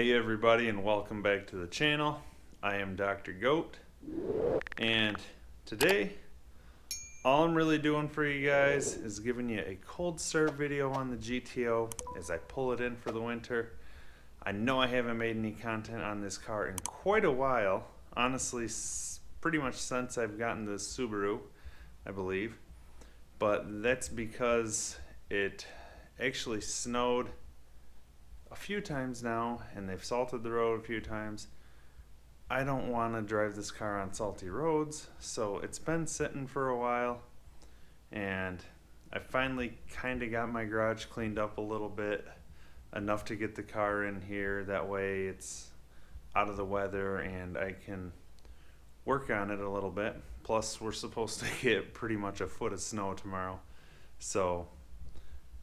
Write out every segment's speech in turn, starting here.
Hey everybody, and welcome back to the channel. I am Dr. Goat, and today all I'm really doing for you guys is giving you a cold start video on the GTO as I pull it in for the winter. I know I haven't made any content on this car in quite a while, honestly pretty much since I've gotten the Subaru, I believe, but that's because it actually snowed a few times now, and they've salted the road a few times. I don't want to drive this car on salty roads, so it's been sitting for a while, and I finally kind of got my garage cleaned up a little bit, enough to get the car in here. That way it's out of the weather and I can work on it a little bit. Plus we're supposed to get pretty much a foot of snow tomorrow, so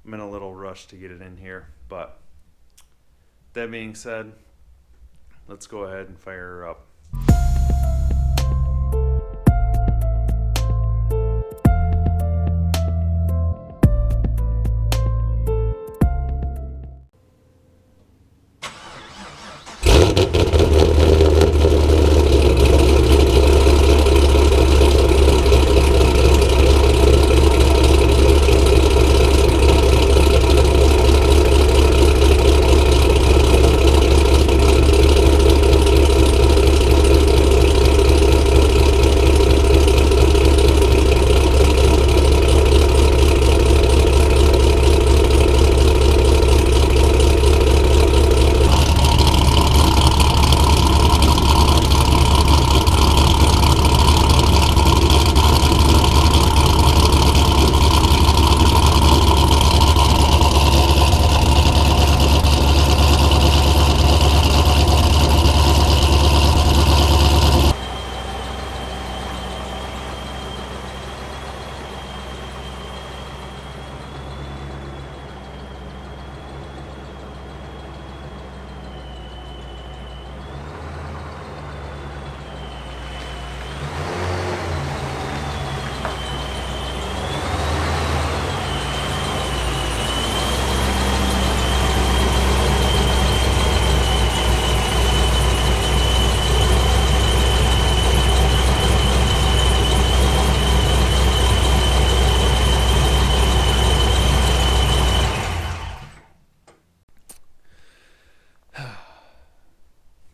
I'm in a little rush to get it in here. But that being said, let's go ahead and fire her up.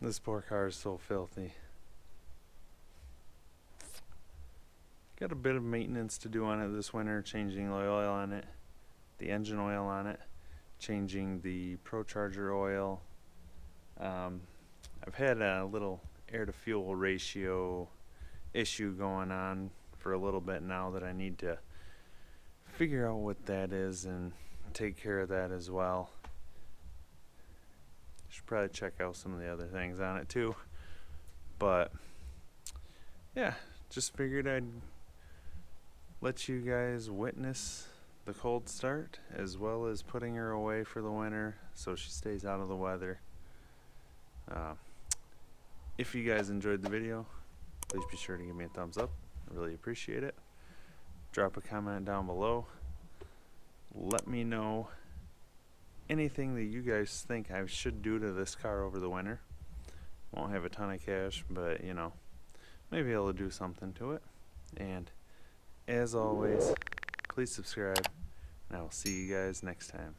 This poor car is so filthy. Got a bit of maintenance to do on it this winter, changing the oil on it, the engine oil on it, changing the Procharged oil. I've had a little air to fuel ratio issue going on for a little bit now that I need to figure out what that is and take care of that as well. Should probably check out some of the other things on it too, but yeah, just figured I'd let you guys witness the cold start as well as putting her away for the winter so she stays out of the weather. If you guys enjoyed the video, please be sure to give me a thumbs up. I really appreciate it. Drop a comment down below. Let me know anything that you guys think I should do to this car over the winter. Won't have a ton of cash, but you know, maybe I'll do something to it. And as always, please subscribe, and I will see you guys next time.